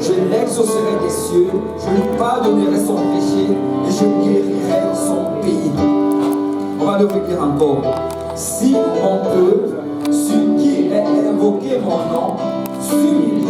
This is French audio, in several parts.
Je l'exaucerai des cieux, je lui pardonnerai son péché et je guérirai son pays. On va le redire encore. Si mon peuple, celui qui est invoqué mon nom, s'humilie,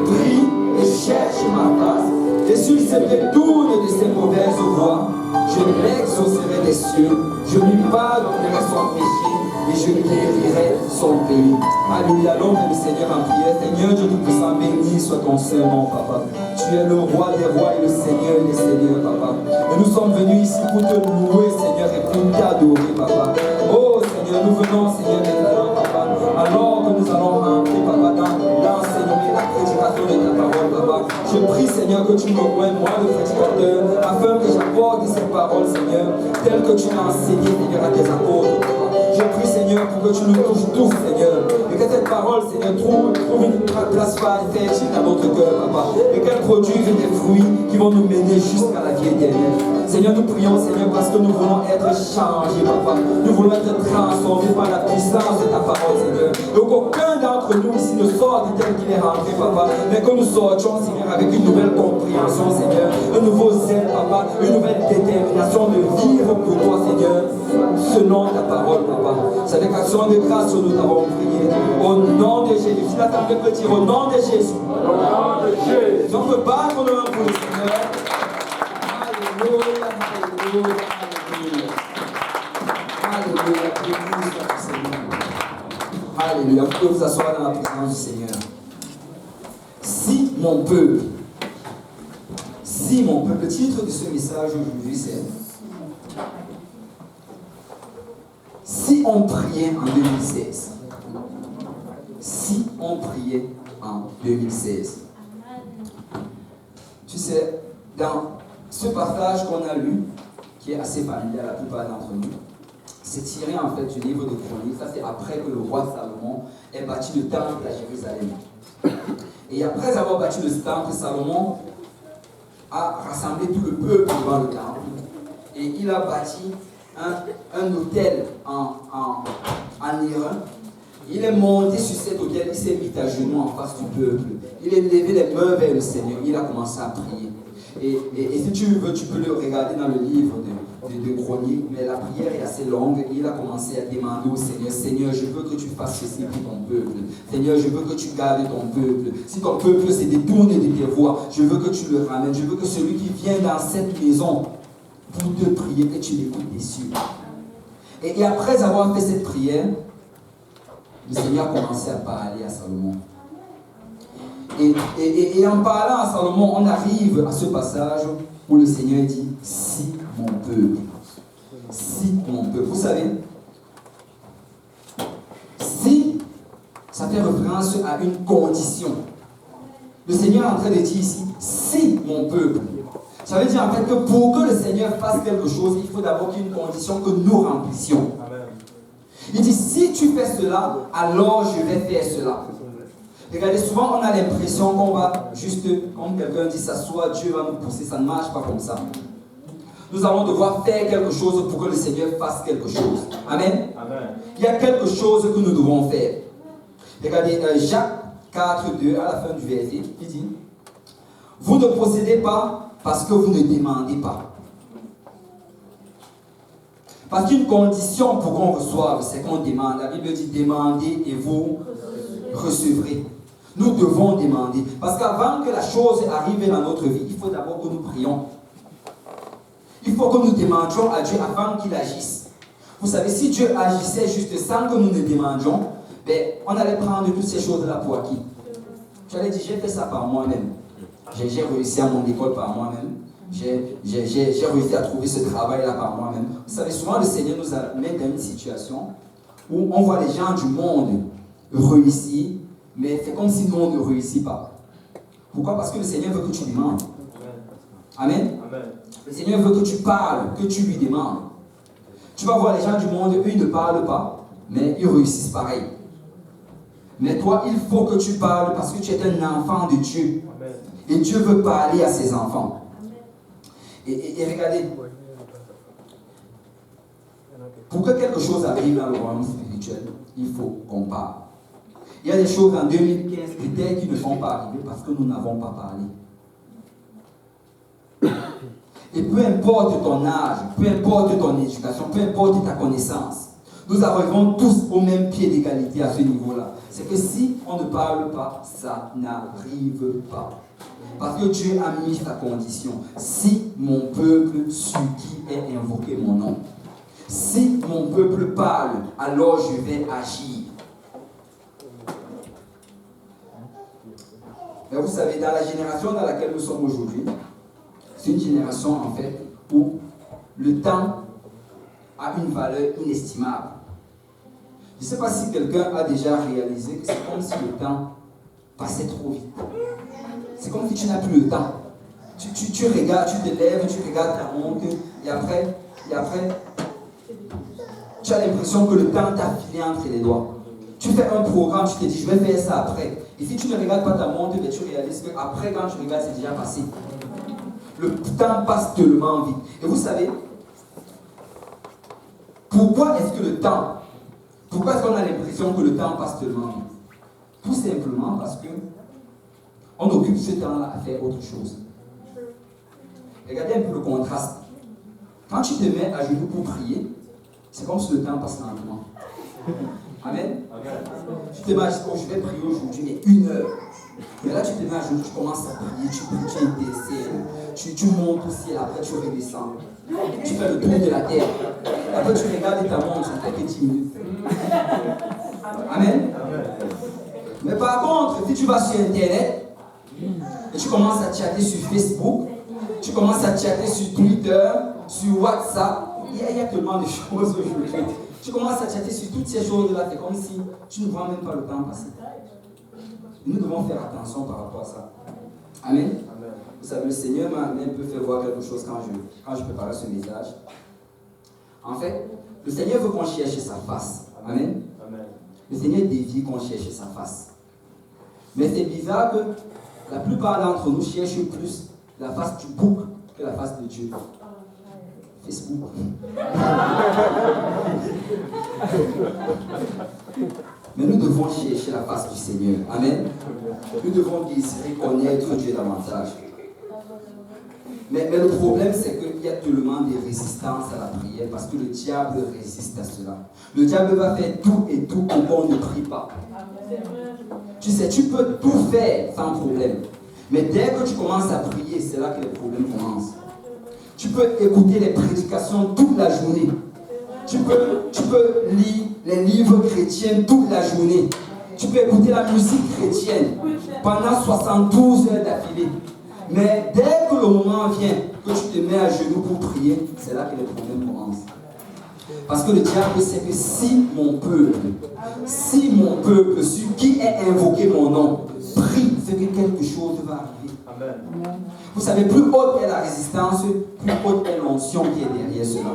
prie et cherche ma face, et s'il se détourne de ses mauvaises voies, je l'exaucerai des cieux, je lui pardonnerai son péché et je guérirai son pays. Alléluia, allons le Seigneur en prière. Seigneur Dieu Tout-Puissant, béni soit ton Saint-Nom, Papa. Tu es le roi des rois et le Seigneur des seigneurs, Papa. Et nous sommes venus ici pour te louer, Seigneur, et pour t'adorer, Papa. Oh Seigneur, nous venons, Seigneur, maintenant, Papa, alors que nous allons rentrer, Papa, dans l'enseignement et la prédication de ta parole, Papa. Je prie, Seigneur, que tu me joignes, moi, le prédicateur, afin que j'apporte cette parole, Seigneur, telle que tu l'as enseignée, Seigneur, à tes apôtres, Papa. Je prie, Seigneur, pour que tu nous touches tous, Seigneur, et que cette parole, Seigneur, trouve une place fertile dans notre cœur, Papa, et qu'elle produise des fruits qui vont nous mener jusqu'à la vie éternelle. Seigneur, nous prions, Seigneur, parce que nous voulons être changés, Papa. Nous voulons être transformés par la puissance de ta parole, Seigneur. Donc aucun d'entre nous ici ne sort tel qu'il est rentré, Papa, mais que nous sortions, Seigneur, avec une nouvelle compréhension, Seigneur, un nouveau zèle, Papa, une nouvelle détermination de vivre pour toi, Seigneur, selon ta parole, Papa. C'est avec action de grâce que nous t'avons prié. Au nom de Jésus. Si la femme peut dire au nom de Jésus. Au nom de Jésus. Si on peut battre nos mains pour le Seigneur. Alléluia, alléluia, alléluia. Alléluia, alléluia. Vous pouvez vous asseoir dans la présence du Seigneur. Si mon peuple, le titre de ce message aujourd'hui c'est si on priait en 2016. Si on priait en 2016. Tu sais, dans ce passage qu'on a lu, qui est assez familier à la plupart d'entre nous, c'est tiré en fait du livre de Chroniques. Ça, c'est après que le roi Salomon ait bâti le temple à Jérusalem. Et après avoir bâti le temple, Salomon a rassemblé tout le peuple devant le temple. Et il a bâti un autel en airain. Il est monté sur cet autel, il s'est mis à genoux en face du peuple. Il a levé les mains vers le Seigneur, il a commencé à prier. Et si tu veux, tu peux le regarder dans le livre de Chroniques, mais la prière est assez longue. Il a commencé à demander au Seigneur, Seigneur, je veux que tu fasses ceci pour ton peuple. Seigneur, je veux que tu gardes ton peuple. Si ton peuple s'est détourné de tes voies, je veux que tu le ramènes. Je veux que celui qui vient dans cette maison pour te prier, que tu l'écoutes des cieux. Et après avoir fait cette prière, le Seigneur a commencé à parler à Salomon. Et en parlant à Salomon, on arrive à ce passage où le Seigneur dit « Si mon peuple ». Si mon peuple. Vous savez, si, ça fait référence à une condition. Le Seigneur est en train de dire ici « Si mon peuple ». Ça veut dire en fait que pour que le Seigneur fasse quelque chose, il faut d'abord qu'il y ait une condition que nous remplissions. Il dit, si tu fais cela, alors je vais faire cela. Regardez, souvent on a l'impression qu'on va juste, comme quelqu'un dit, s'asseoir, Dieu va nous pousser, ça ne marche pas comme ça. Nous allons devoir faire quelque chose pour que le Seigneur fasse quelque chose. Amen. Amen. Il y a quelque chose que nous devons faire. Regardez, Jacques 4:2, à la fin du verset, il dit, vous ne possédez pas parce que vous ne demandez pas. Parce qu'une condition pour qu'on reçoive, c'est qu'on demande. La Bible dit demandez et vous recevrez. Nous devons demander. Parce qu'avant que la chose arrive dans notre vie, il faut d'abord que nous prions. Il faut que nous demandions à Dieu avant qu'il agisse. Vous savez, si Dieu agissait juste sans que nous ne demandions, ben, on allait prendre toutes ces choses-là pour acquis. Tu allais dire, j'ai fait ça par moi-même. J'ai réussi à mon école par moi-même. J'ai réussi à trouver ce travail-là par moi-même. Vous savez, souvent le Seigneur nous met dans une situation où on voit les gens du monde réussir, mais c'est comme si nous on ne réussit pas. Pourquoi? Parce que le Seigneur veut que tu demandes. Amen. Amen. Le Seigneur veut que tu parles, que tu lui demandes. Tu vas voir les gens du monde, eux ils ne parlent pas, mais ils réussissent pareil. Mais toi, il faut que tu parles parce que tu es un enfant de Dieu. Amen. Et Dieu veut parler à ses enfants. Et regardez, pour que quelque chose arrive dans le royaume spirituel, il faut qu'on parle. Il y a des choses en 2015 peut-être qui ne sont pas arrivées parce que nous n'avons pas parlé. Et peu importe ton âge, peu importe ton éducation, peu importe ta connaissance, nous arrivons tous au même pied d'égalité à ce niveau-là. C'est que si on ne parle pas, ça n'arrive pas. Parce que Dieu a mis sa condition. Si mon peuple sur qui est invoqué mon nom, si mon peuple parle, alors je vais agir. Mais vous savez, dans la génération dans laquelle nous sommes aujourd'hui, c'est une génération en fait où le temps a une valeur inestimable. Je ne sais pas si quelqu'un a déjà réalisé que c'est comme si le temps passait trop vite. C'est comme si tu n'as plus le temps. Tu regardes, tu te lèves, tu regardes ta montre, et après, tu as l'impression que le temps t'a filé entre les doigts. Tu fais un programme, tu te dis, je vais faire ça après. Et si tu ne regardes pas ta montre, mais tu réalises qu'après, quand tu regardes, c'est déjà passé. Le temps passe tellement vite. Et vous savez, pourquoi est-ce que le temps, pourquoi est-ce qu'on a l'impression que le temps passe tellement vite? Tout simplement parce que on occupe ce temps-là à faire autre chose. Regardez un peu le contraste. Quand tu te mets à genoux pour prier, c'est comme si le temps passe lentement. Amen. Tu te mets à genoux, je vais prier aujourd'hui, mais 1 heure. Mais là, tu te mets à genoux, tu commences à prier, tu pries, tu intercèdes, tu montes au ciel, après tu redescends. Tu fais le tour de la terre. Après, tu regardes ta montre, ça fait que 10 minutes. Amen. Mais par contre, si tu vas sur Internet, et tu commences à chatter sur Facebook, tu commences à chatter sur Twitter, sur WhatsApp, il y a tellement de choses aujourd'hui. Tu commences à chatter sur toutes ces choses-là, c'est comme si tu ne vois même pas le temps passer. Nous devons faire attention par rapport à ça. Amen. Vous savez, le Seigneur m'a un peu fait voir quelque chose quand je préparais ce message. En fait, le Seigneur veut qu'on cherche sa face. Amen. Le Seigneur dévie qu'on cherche sa face. Mais c'est bizarre que la plupart d'entre nous cherchent plus la face du bouc que la face de Dieu. Facebook. Mais nous devons chercher la face du Seigneur. Amen. Nous devons désirer connaître Dieu davantage. Mais le problème, c'est qu'il y a tellement de résistance à la prière parce que le diable résiste à cela. Le diable va faire tout et tout pour qu'on ne prie pas. Tu sais, tu peux tout faire sans problème. Mais dès que tu commences à prier, c'est là que les problèmes commencent. Tu peux écouter les prédications toute la journée. Tu peux lire les livres chrétiens toute la journée. Tu peux écouter la musique chrétienne pendant 72 heures d'affilée. Mais dès que le moment vient que tu te mets à genoux pour prier, c'est là que les problèmes commencent. Parce que le diable sait que si mon peuple, sur qui est invoqué mon nom, prie, c'est que quelque chose va arriver. Amen. Vous savez, plus haute est la résistance, plus haute est l'onction qui est derrière cela.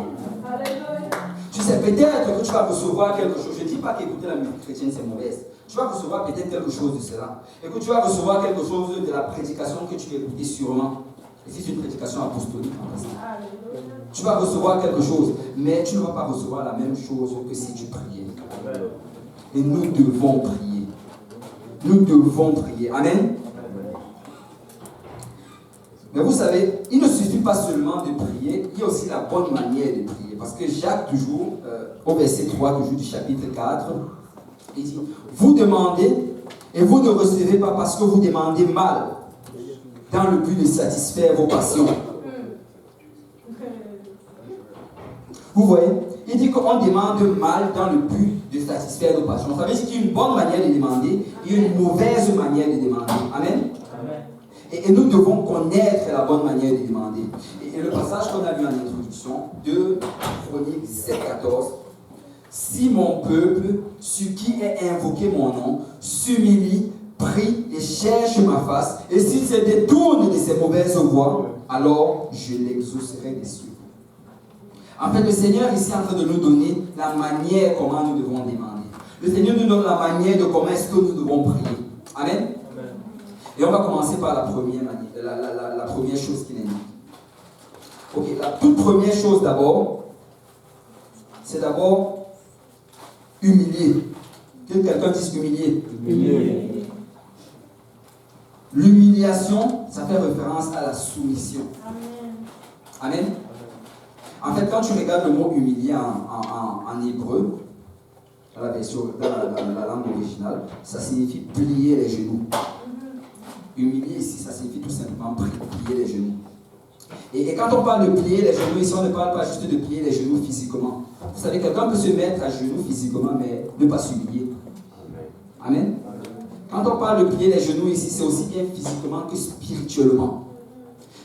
Tu sais, peut-être que tu vas recevoir quelque chose. Je ne dis pas qu'écouter la musique chrétienne c'est mauvaise. Tu vas recevoir peut-être quelque chose de cela. Et que tu vas recevoir quelque chose de la prédication que tu vas écouter sûrement. Et si c'est une prédication apostolique, tu vas recevoir quelque chose, mais tu ne vas pas recevoir la même chose que si tu priais. Et nous devons prier. Nous devons prier. Amen. Mais vous savez, il ne suffit pas seulement de prier, il y a aussi la bonne manière de prier. Parce que Jacques, toujours, au verset 3 toujours du chapitre 4, il dit, vous demandez et vous ne recevez pas parce que vous demandez mal, dans le but de satisfaire vos passions. Vous voyez, il dit qu'on demande mal dans le but de satisfaire nos passions. Ça veut dire qu'il y a une bonne manière de demander, il y a une mauvaise manière de demander. Amen. Et nous devons connaître la bonne manière de demander. Et le passage qu'on a lu en introduction, de Chroniques 17-14, si mon peuple, sur qui est invoqué mon nom, s'humilie, prie et cherche ma face, et s'il se détourne de ses mauvaises voies, alors je l'exaucerai des cieux. En fait, le Seigneur ici est en train de nous donner la manière comment nous devons demander. Le Seigneur nous donne la manière de comment est-ce que nous devons prier. Amen. Et on va commencer par la première manière, la première chose qu'il indique. Ok, la toute première chose d'abord, c'est d'abord humilier Que quelqu'un dise humilié. Humilié. L'humiliation, ça fait référence à la soumission. Amen. En fait, quand tu regardes le mot humilié en hébreu, dans la version, dans la langue originale, ça signifie plier les genoux. Humilier ici, ça signifie tout simplement plier les genoux. Et quand on parle de plier les genoux, ici on ne parle pas juste de plier les genoux physiquement. Vous savez, quelqu'un peut se mettre à genoux physiquement, mais ne pas s'humilier. Amen. Quand on parle de plier les genoux ici, c'est aussi bien physiquement que spirituellement.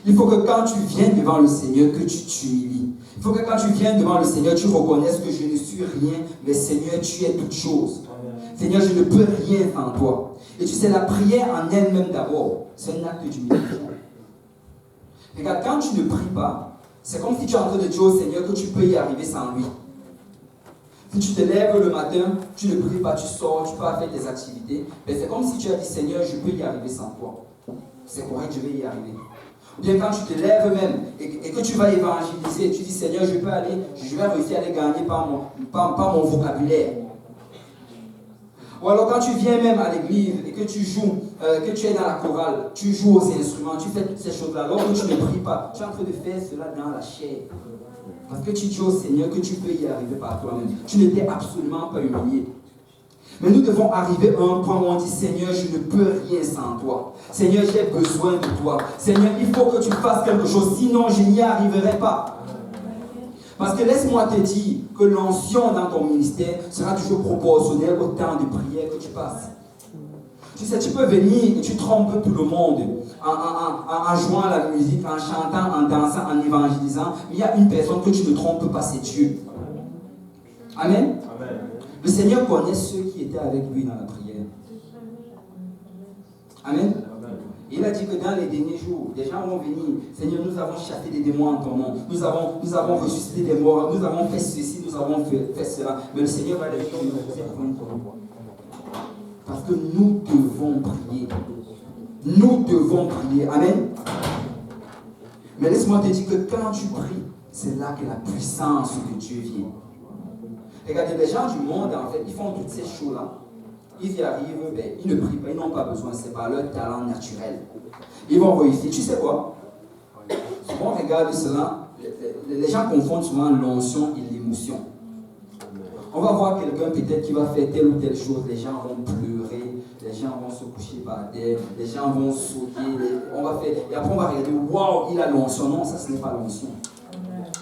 Il faut que quand tu viens devant le Seigneur, que tu t'humilies. Il faut que quand tu viens devant le Seigneur, tu reconnaisses que je ne suis rien, mais Seigneur, tu es toute chose. Seigneur, je ne peux rien sans toi. Et tu sais, la prière en elle-même d'abord, c'est un acte d'humiliation. Regarde, quand tu ne pries pas, c'est comme si tu es en train de dire au Seigneur que tu peux y arriver sans lui. Si tu te lèves le matin, tu ne pries pas, tu sors, tu pars faire tes activités, mais c'est comme si tu as dit, Seigneur, je peux y arriver sans toi. C'est correct, je vais y arriver. Ou bien quand tu te lèves même et que tu vas évangéliser, tu dis, Seigneur, je vais réussir à les gagner par mon vocabulaire. Ou alors quand tu viens même à l'église et que tu joues, que tu es dans la chorale, tu joues aux instruments, tu fais toutes ces choses-là, alors que tu ne pries pas, tu es en train de faire cela dans la chair. Parce que tu dis au Seigneur que tu peux y arriver par toi-même. Tu n'étais absolument pas humilié. Mais nous devons arriver à un point où on dit, Seigneur, je ne peux rien sans toi. Seigneur, j'ai besoin de toi. Seigneur, il faut que tu fasses quelque chose, sinon je n'y arriverai pas. Parce que laisse-moi te dire que l'onction dans ton ministère sera toujours proportionnelle au temps de prière que tu passes. Tu sais, tu peux venir et tu trompes tout le monde en jouant à la musique, en chantant, en dansant, en évangélisant. Mais il y a une personne que tu ne trompes pas, c'est Dieu. Amen. Amen. Le Seigneur connaît ceux qui étaient avec lui dans la prière. Amen. Il a dit que dans les derniers jours, des gens vont venir. Seigneur, nous avons chassé des démons en ton nom. Nous avons ressuscité des morts. Nous avons fait ceci, nous avons fait cela. Mais le Seigneur va dire que vous êtes contre. Parce que nous devons prier. Nous devons prier. Amen. Mais laisse-moi te dire que quand tu pries, c'est là que la puissance de Dieu vient. Regardez, les gens du monde, en fait, ils font toutes ces choses-là. Ils y arrivent, ben, ils ne prient pas, ils n'ont pas besoin, c'est pas leur talent naturel. Ils vont réussir. Tu sais quoi? Souvent, on regarde cela, les gens confondent souvent l'onction et l'émotion. On va voir quelqu'un peut-être qui va faire telle ou telle chose, les gens vont pleurer, les gens vont se coucher par terre, les gens vont sauter, et après on va regarder, waouh, il a l'onction. Non, ça ce n'est pas l'onction.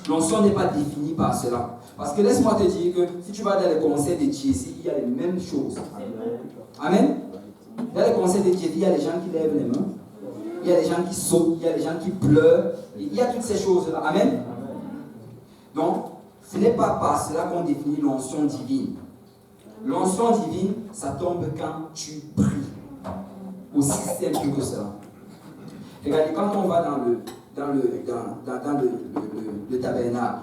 L'onction n'est pas définie par cela. Parce que laisse-moi te dire que si tu vas dans les concerts de Jay-Z, il y a les mêmes choses. Amen. Dans les concerts de Jay-Z, il y a les gens qui lèvent les mains, il y a les gens qui sautent, il y a les gens qui pleurent, il y a toutes ces choses-là. Amen. Donc, ce n'est pas par cela qu'on définit l'onction divine. L'onction divine, ça tombe quand tu pries. Aussi simple que cela. Regardez, quand on va dans le tabernacle,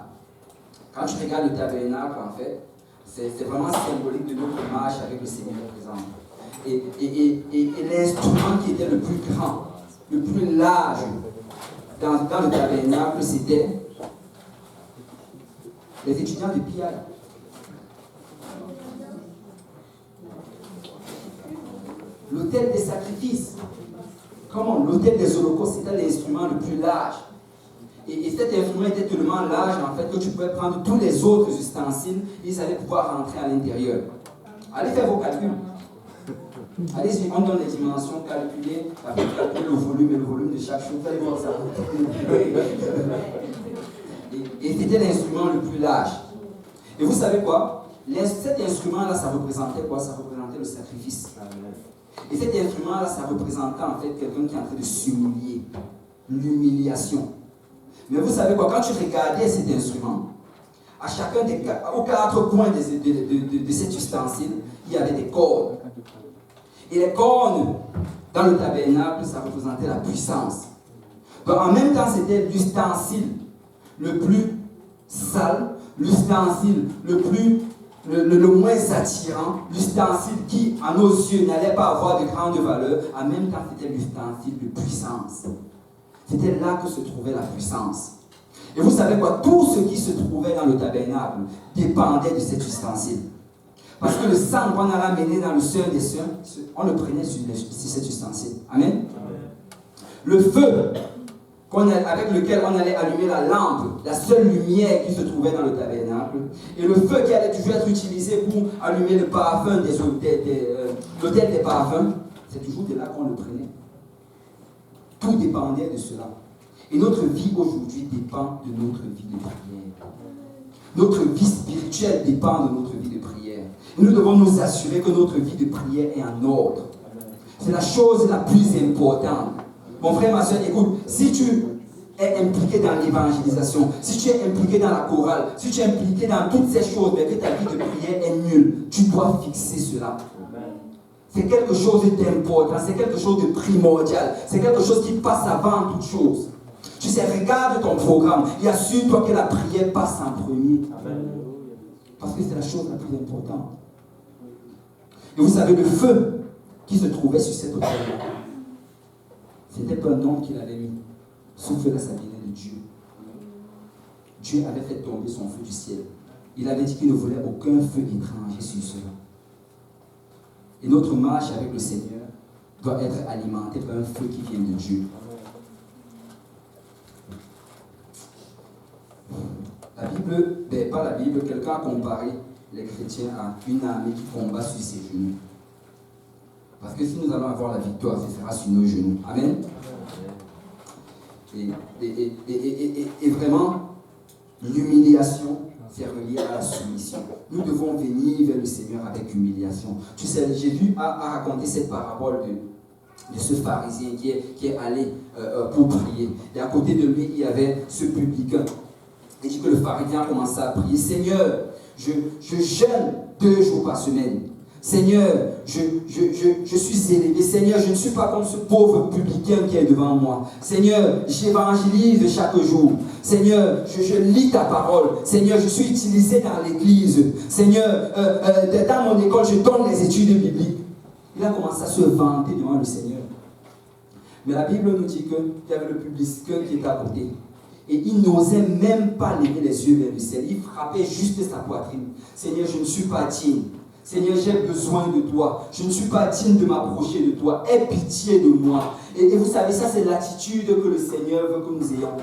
quand tu regardes le tabernacle, en fait, c'est vraiment symbolique de notre marche avec le Seigneur présent. Et l'instrument qui était le plus grand, le plus large dans le tabernacle, c'était les étudiants de PI. L'autel des sacrifices. Comment? L'autel des holocaustes, c'était l'instrument le plus large. Et cet instrument était tellement large en fait que tu pouvais prendre tous les autres ustensiles et ils allaient pouvoir rentrer à l'intérieur. Allez faire vos calculs. Allez-y, on donne les dimensions, calculer, après calculer le volume de chaque chose. Vous allez voir ça. Et c'était l'instrument le plus large. Et vous savez quoi? Cet instrument-là, ça représentait quoi? Ça représentait le sacrifice. Et cet instrument-là, ça représentait en fait quelqu'un qui est en train de s'humilier. L'humiliation. Mais vous savez quoi? Quand tu regardais cet instrument, aux quatre coins de cet ustensile, il y avait des cordes. Et les cordes, dans le tabernacle, ça représentait la puissance. Donc en même temps, c'était l'ustensile le plus sale, l'ustensile le moins attirant, l'ustensile qui, à nos yeux, n'allait pas avoir de grande valeur. En même temps, c'était l'ustensile de puissance. C'était là que se trouvait la puissance. Et vous savez quoi? Tout ce qui se trouvait dans le tabernacle dépendait de cet ustensile. Parce que le sang qu'on allait amener dans le Saint des Saints, on le prenait sur cet ustensile. Amen. Le feu avec lequel on allait allumer la lampe, la seule lumière qui se trouvait dans le tabernacle, et le feu qui allait toujours être utilisé pour allumer le parfum l'autel des parfums, c'est toujours de là qu'on le prenait. Tout dépendait de cela. Et notre vie aujourd'hui dépend de notre vie de prière. Notre vie spirituelle dépend de notre vie de prière. Et nous devons nous assurer que notre vie de prière est en ordre. C'est la chose la plus importante. Mon frère, ma soeur, écoute, si tu es impliqué dans l'évangélisation, si tu es impliqué dans la chorale, si tu es impliqué dans toutes ces choses, mais que ta vie de prière est nulle, tu dois fixer cela. C'est quelque chose d'important, c'est quelque chose de primordial, c'est quelque chose qui passe avant toute chose. Tu sais, regarde ton programme et assure-toi que la prière passe en premier. Parce que c'est la chose la plus importante. Et vous savez, le feu qui se trouvait sur cet autel-là, c'était pas un homme qui l'avait mis. Ce feu-là, ça venait de Dieu. Dieu avait fait tomber son feu du ciel. Il avait dit qu'il ne voulait aucun feu étranger sur cela. Et notre marche avec le Seigneur doit être alimentée par un feu qui vient de Dieu. La Bible, pas la Bible, quelqu'un a comparé les chrétiens à une armée qui combat sur ses genoux. Parce que si nous allons avoir la victoire, ce sera sur nos genoux. Amen. Et vraiment, l'humiliation, c'est relié à la soumission. Nous devons venir vers le Seigneur avec humiliation. Tu sais, Jésus a raconté cette parabole de ce pharisien qui est allé pour prier. Et à côté de lui, il y avait ce publicain. Il dit que le pharisien a commencé à prier. Seigneur, je jeûne 2 jours par semaine. Seigneur, je suis élevé. Seigneur, je ne suis pas comme ce pauvre publicain qui est devant moi. Seigneur, j'évangélise chaque jour. Seigneur, je lis ta parole. Seigneur, je suis utilisé dans l'église. Seigneur, dans mon école, je donne les études bibliques. Il a commencé à se vanter devant le Seigneur. Mais la Bible nous dit qu'il y avait le publicain qui était à côté. Et il n'osait même pas lever les yeux vers le ciel. Il frappait juste sa poitrine. Seigneur, je ne suis pas digne. Seigneur, j'ai besoin de toi. Je ne suis pas digne de m'approcher de toi. Aie pitié de moi. Et vous savez, ça c'est l'attitude que le Seigneur veut que nous ayons.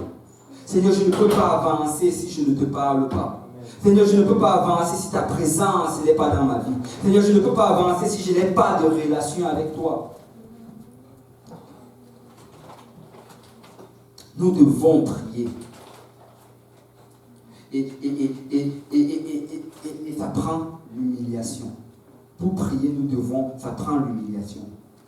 Seigneur, je ne peux pas avancer si je ne te parle pas. Seigneur, je ne peux pas avancer si ta présence n'est pas dans ma vie. Seigneur, je ne peux pas avancer si je n'ai pas de relation avec toi. Nous devons prier. Et ça prend l'humiliation. Pour prier, ça prend l'humiliation.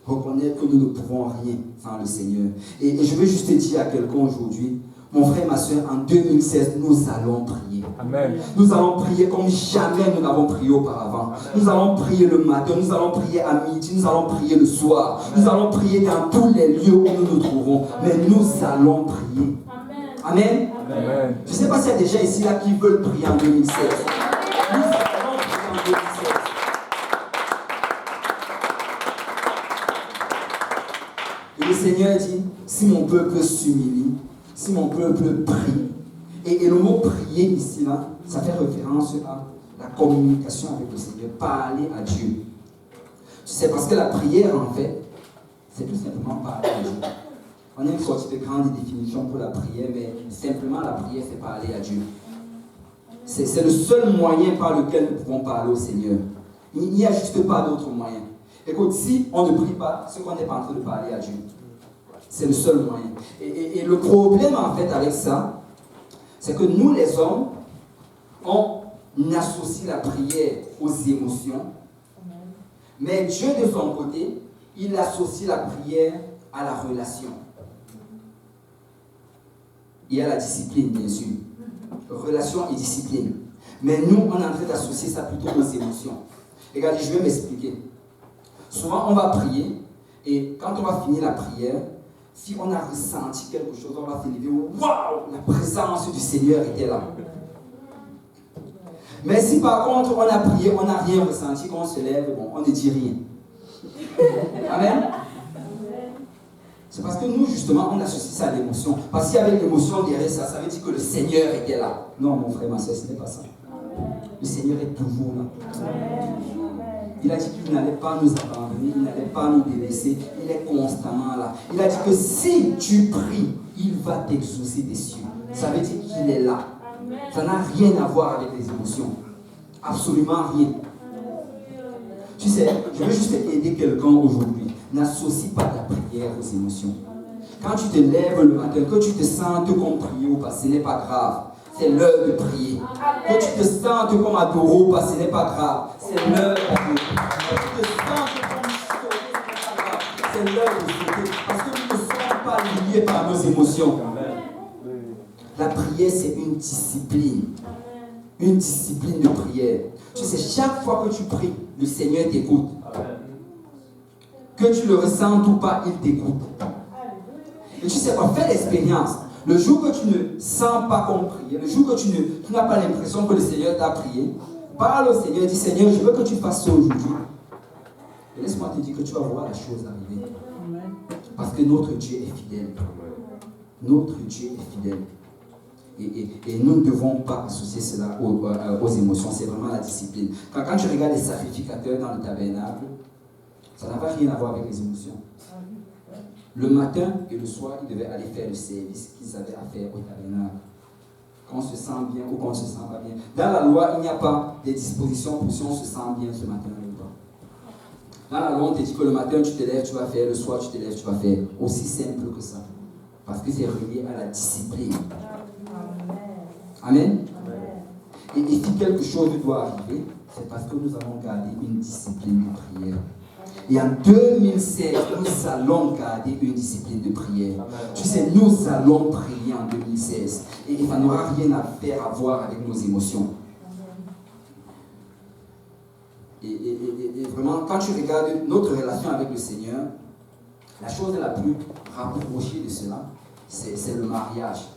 Reconnaître que nous ne pouvons rien sans le Seigneur. Et je veux juste te dire à quelqu'un aujourd'hui, mon frère, ma soeur, en 2016, nous allons prier. Amen. Nous allons prier comme jamais nous n'avons prié auparavant. Amen. Nous allons prier le matin, nous allons prier à midi, nous allons prier le soir. Amen. Nous allons prier dans tous les lieux où nous nous trouvons. Mais nous allons prier. Amen. Amen. Je ne sais pas s'il y a des gens ici là qui veulent prier en 2016. Nous allons prier en 2016. Et le Seigneur dit, si mon peuple s'humilie, si mon peuple prie, et le mot prier ici là, ça fait référence à la communication avec le Seigneur, parler à Dieu. Tu sais, parce que la prière en fait, c'est tout simplement parler à Dieu. On a une sorte de grande définition pour la prière, mais simplement la prière, c'est parler à Dieu. C'est le seul moyen par lequel nous pouvons parler au Seigneur. Il n'y a juste pas d'autre moyen. Écoute, si on ne prie pas, c'est qu'on n'est pas en train de parler à Dieu. C'est le seul moyen. Et le problème en fait avec ça, c'est que nous les hommes, on associe la prière aux émotions, mais Dieu de son côté, il associe la prière à la relation. Et à la discipline, bien sûr. Relation et discipline. Mais nous, on est en train d'associer ça plutôt aux émotions. Regardez, je vais m'expliquer. Souvent, on va prier, et quand on va finir la prière, si on a ressenti quelque chose, on va se lever, waouh, la présence du Seigneur était là. Mais si par contre, on a prié, on n'a rien ressenti, quand on se lève, bon, on ne dit rien. Amen. C'est parce que nous, justement, on associe ça à l'émotion. Parce qu'il y avait l'émotion derrière ça, ça veut dire que le Seigneur était là. Non, mon frère, ma soeur, ce n'est pas ça. Le Seigneur est toujours là. Il a dit qu'il n'allait pas nous abandonner, il n'allait pas nous délaisser, il est constamment là. Il a dit que si tu pries, il va t'exaucer des cieux. Ça veut dire qu'il est là. Ça n'a rien à voir avec les émotions. Absolument rien. Tu sais, je veux juste aider quelqu'un aujourd'hui. N'associe pas ta prière aux émotions. Quand tu te lèves le matin, que tu te sentes comme prier ou pas, ce n'est pas grave. C'est l'heure de prier. Que tu te sentes comme adorer ou pas, ce n'est pas grave. C'est l'heure d'adorer. Que tu te sentes comme sauter, ce n'est pas grave. C'est l'heure de sauter. Parce que nous ne sommes pas liés par nos émotions. La prière, c'est une discipline. Une discipline de prière. Tu sais, chaque fois que tu pries, le Seigneur t'écoute. Que tu le ressentes ou pas, il t'écoute. Et tu sais quoi, fais l'expérience. Le jour que tu ne sens pas qu'on prie, le jour que tu n'as pas l'impression que le Seigneur t'a prié, parle au Seigneur, dis Seigneur, je veux que tu fasses ça aujourd'hui. Et laisse-moi te dire que tu vas voir la chose arriver. Parce que notre Dieu est fidèle. Notre Dieu est fidèle. Et nous ne devons pas associer cela aux émotions, c'est vraiment la discipline. Quand tu regardes les sacrificateurs dans le tabernacle, ça n'a rien à voir avec les émotions. Le matin et le soir, ils devaient aller faire le service qu'ils avaient à faire au tabernacle. Qu'on se sent bien ou qu'on ne se sent pas bien. Dans la loi, il n'y a pas des dispositions pour si on se sent bien ce matin ou pas. Dans la loi, on te dit que le matin, tu te lèves, tu vas faire, le soir, tu te lèves, tu vas faire. Aussi simple que ça. Parce que c'est relié à la discipline. Amen. Et si quelque chose doit arriver, c'est parce que nous avons gardé une discipline de prière. Et en 2016, nous allons garder une discipline de prière. Tu sais, nous allons prier en 2016. Et ça n'aura rien à voir avec nos émotions. Et vraiment, quand tu regardes notre relation avec le Seigneur, la chose la plus rapprochée de cela, c'est le mariage.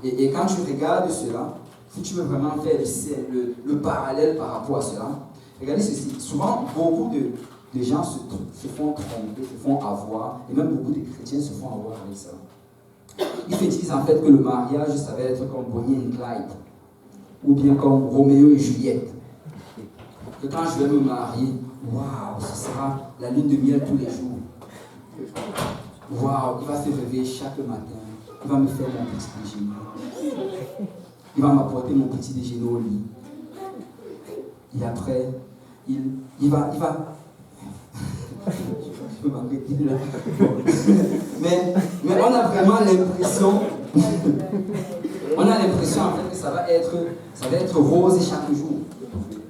Et quand tu regardes cela, si tu veux vraiment faire le parallèle par rapport à cela, regardez ceci. Souvent, beaucoup de gens se font tromper, se font avoir, et même beaucoup de chrétiens se font avoir avec ça. Ils se disent en fait que le mariage, ça va être comme Bonnie et Clyde, ou bien comme Roméo et Juliette. Que quand je vais me marier, waouh, ce sera la lune de miel tous les jours. Waouh, il va se réveiller chaque matin. Il va me faire mon petit déjeuner. Il va m'apporter mon petit déjeuner au lit. Et après, il va... Je peux m'arrêter là. Mais on a vraiment l'impression... on a l'impression en fait que ça va être rose chaque jour.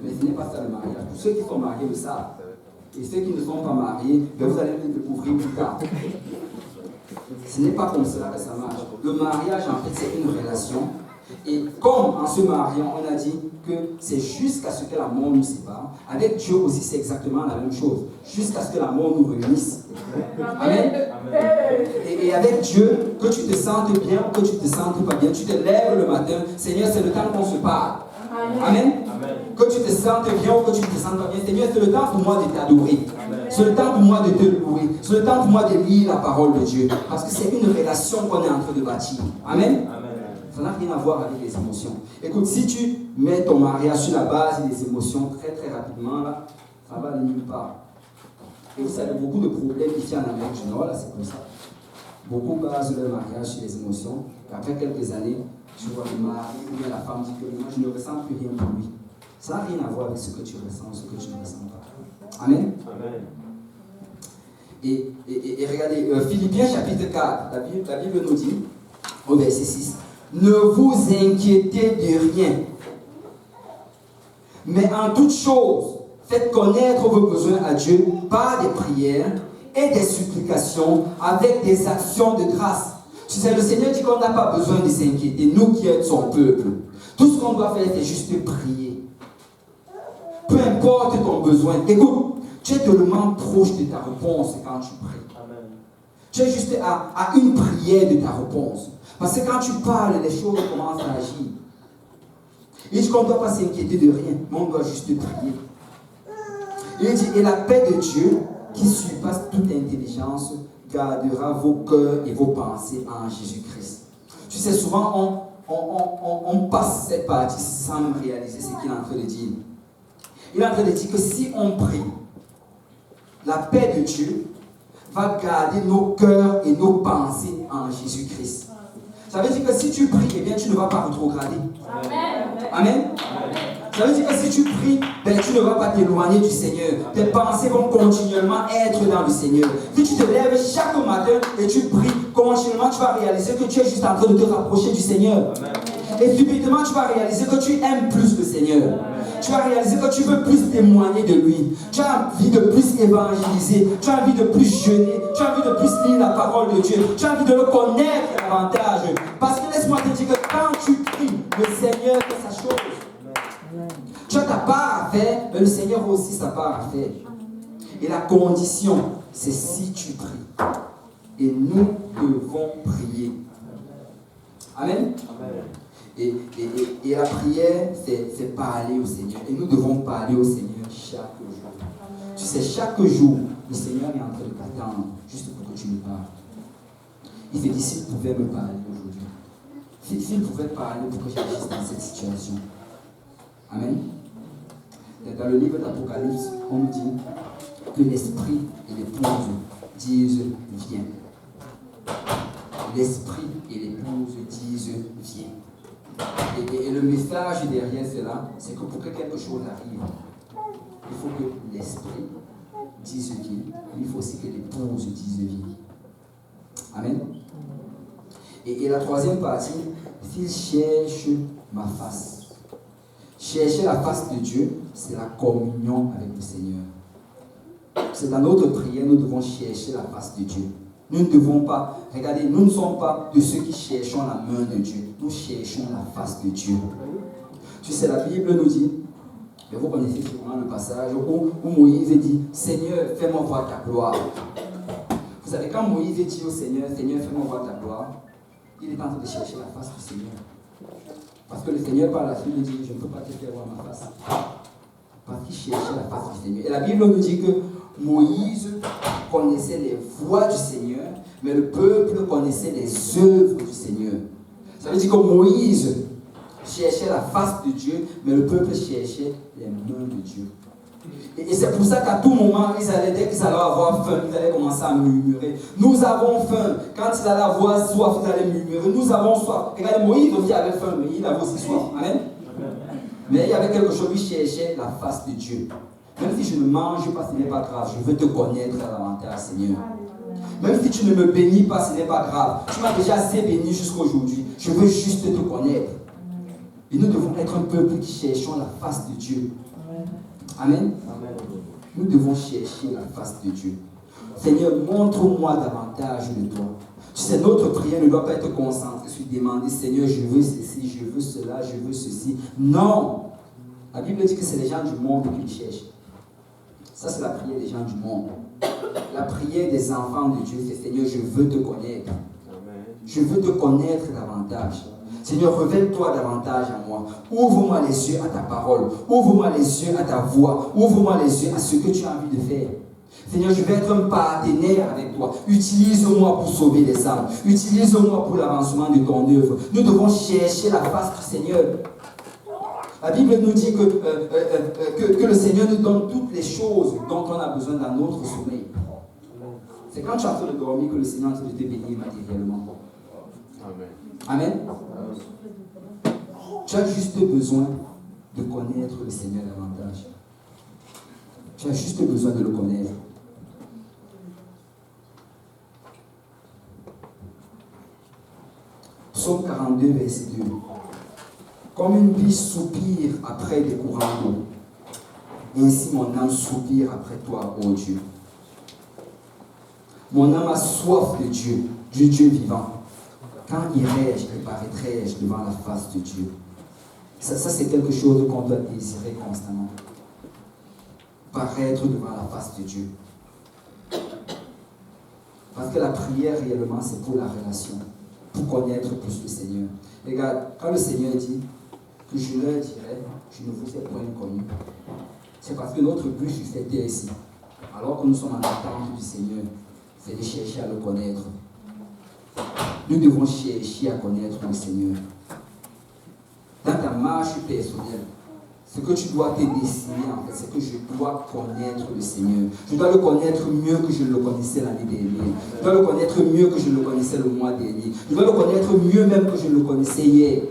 Mais ce n'est pas ça le mariage. Pour ceux qui sont mariés le savent. Et ceux qui ne sont pas mariés, vous allez le découvrir plus tard. Ce n'est pas comme cela que ça marche. Le mariage, en fait, c'est une relation. Et comme en se mariant, on a dit que c'est jusqu'à ce que la mort nous sépare. Avec Dieu aussi, c'est exactement la même chose. Jusqu'à ce que la mort nous réunisse. Amen. Et avec Dieu, que tu te sentes bien ou que tu te sentes pas bien, tu te lèves le matin. Seigneur, c'est le temps qu'on se parle. Amen. Que tu te sentes bien ou que tu ne te sentes pas bien. Seigneur, c'est le temps pour moi de t'adorer. C'est le temps pour moi de te louer. C'est le temps pour moi de lire la parole de Dieu. Parce que c'est une relation qu'on est en train de bâtir. Amen. Ça n'a rien à voir avec les émotions. Écoute, si tu mets ton mariage sur la base des émotions très très rapidement, là, ça va nulle part. Et vous savez, beaucoup de problèmes ici en Amérique du Nord, là, c'est comme ça. Beaucoup basent leur mariage sur les émotions. Et après quelques années, tu vois le mari ou bien la femme dit que moi, je ne ressens plus rien pour lui. Ça n'a rien à voir avec ce que tu ressens ou ce que tu ne ressens pas. Amen. Amen. Et regardez, Philippiens chapitre 4, la Bible nous dit, au verset 6, ne vous inquiétez de rien, mais en toute chose, faites connaître vos besoins à Dieu par des prières et des supplications avec des actions de grâce. Tu sais, le Seigneur dit qu'on n'a pas besoin de s'inquiéter, nous qui sommes son peuple. Tout ce qu'on doit faire, c'est juste prier. Peu importe ton besoin. Écoute, tu es tellement proche de ta réponse quand tu pries. Amen. Tu es juste à une prière de ta réponse. Parce que quand tu parles, les choses commencent à agir. Il dit qu'on ne doit pas s'inquiéter de rien, mais on doit juste prier. Il dit, et la paix de Dieu, qui surpasse toute intelligence, gardera vos cœurs et vos pensées en Jésus-Christ. Tu sais, souvent, on passe cette partie sans réaliser ce qu'il est en train de dire. Il est en train de dire que si on prie, la paix de Dieu va garder nos cœurs et nos pensées en Jésus-Christ. Ça veut dire que si tu pries, eh bien, tu ne vas pas rétrograder. Amen. Amen. Ça veut dire que si tu pries, ben, tu ne vas pas t'éloigner du Seigneur. Tes pensées vont continuellement être dans le Seigneur. Si tu te lèves chaque matin et tu pries continuellement, tu vas réaliser que tu es juste en train de te rapprocher du Seigneur. Amen. Et subitement, tu vas réaliser que tu aimes plus le Seigneur. Amen. Tu vas réaliser que tu veux plus témoigner de lui. Tu as envie de plus évangéliser. Tu as envie de plus jeûner. Tu as envie de plus lire la parole de Dieu. Tu as envie de le connaître davantage. Parce que laisse-moi te dire que quand tu pries, le Seigneur fait sa chose. Tu as ta part à faire, mais le Seigneur a aussi sa part à faire. Et la condition, c'est si tu pries. Et nous devons prier. Amen. Et la prière, c'est parler au Seigneur. Et nous devons parler au Seigneur chaque jour. Tu sais, chaque jour, le Seigneur est en train de t'attendre juste pour que tu me parles. Il te dit, s'il pouvait me parler aujourd'hui. S'il pouvait parler pour que j'agisse dans cette situation. Amen. Dans le livre d'Apocalypse, on dit que l'esprit et l'épouse disent viens. L'esprit et l'épouse disent viens. Et le message derrière cela, c'est que pour que quelque chose arrive, il faut que l'esprit dise viens, mais il faut aussi que l'épouse dise viens. Amen. Et la troisième partie, s'il cherche ma face. Chercher la face de Dieu, c'est la communion avec le Seigneur. C'est dans notre prière, nous devons chercher la face de Dieu. Nous ne devons pas, regardez, nous ne sommes pas de ceux qui cherchons la main de Dieu. Nous cherchons la face de Dieu. Tu sais, la Bible nous dit, et vous connaissez sûrement le passage où Moïse dit, Seigneur, fais-moi voir ta gloire. Vous savez, quand Moïse dit au Seigneur, Seigneur, fais-moi voir ta gloire, il est en train de chercher la face du Seigneur. Parce que le Seigneur par la suite nous dit, je ne peux pas te faire voir ma face. Parce qu'il cherchait la face du Seigneur. Et la Bible nous dit que Moïse connaissait les voies du Seigneur, mais le peuple connaissait les œuvres du Seigneur. Ça veut dire que Moïse cherchait la face de Dieu, mais le peuple cherchait les mains de Dieu. Et c'est pour ça qu'à tout moment, dès qu'ils allaient avoir faim, ils allaient commencer à murmurer. Nous avons faim. Quand ils allaient avoir soif, ils allaient murmurer. Nous avons soif. Regardez, Moïse aussi avait faim, mais il avait aussi soif. Amen. Mais il y avait quelque chose, il cherchait la face de Dieu. Même si je ne mange pas, ce n'est pas grave. Je veux te connaître davantage, Seigneur. Même si tu ne me bénis pas, ce n'est pas grave. Tu m'as déjà assez béni jusqu'à aujourd'hui. Je veux juste te connaître. Et nous devons être un peuple qui cherchons la face de Dieu. Amen. Nous devons chercher la face de Dieu. Seigneur, montre-moi davantage de toi. Tu sais, notre prière ne doit pas être concentrée sur demander, Seigneur, je veux ceci, je veux cela, je veux ceci. Non. La Bible dit que c'est les gens du monde qui le cherchent. Ça, c'est la prière des gens du monde. La prière des enfants de Dieu, c'est Seigneur, je veux te connaître. Je veux te connaître davantage. Seigneur, révèle-toi davantage à moi. Ouvre-moi les yeux à ta parole. Ouvre-moi les yeux à ta voix. Ouvre-moi les yeux à ce que tu as envie de faire. Seigneur, je vais être un partenaire avec toi. Utilise-moi pour sauver les âmes. Utilise-moi pour l'avancement de ton œuvre. Nous devons chercher la face du Seigneur. La Bible nous dit que le Seigneur nous donne toutes les choses dont on a besoin dans notre sommeil. C'est quand tu as fait de dormir que le Seigneur te bénit matériellement. Amen. Tu as juste besoin de connaître le Seigneur davantage. Tu as juste besoin de le connaître. Psaume 42, verset 2. Comme une biche soupire après des courants d'eau, ainsi mon âme soupire après toi, ô Dieu. Mon âme a soif de Dieu, du Dieu vivant. Quand irai-je et paraîtrai-je devant la face de Dieu? Ça c'est quelque chose qu'on doit désirer constamment. Paraître devant la face de Dieu. Parce que la prière, réellement, c'est pour la relation. Pour connaître plus le Seigneur. Regarde, quand le Seigneur dit que je leur dirai, je ne vous ai point connu, c'est parce que notre but sur cette terre ici, alors que nous sommes en attente du Seigneur, c'est de chercher à le connaître. Nous devons chercher à connaître le Seigneur. Dans ta marche personnelle, Ce que tu dois te décider, en fait, c'est que je dois connaître le Seigneur. Je dois le connaître mieux que je le connaissais l'année dernière. Je dois le connaître mieux que je le connaissais le mois dernier. Je dois le connaître mieux même que je le connaissais hier.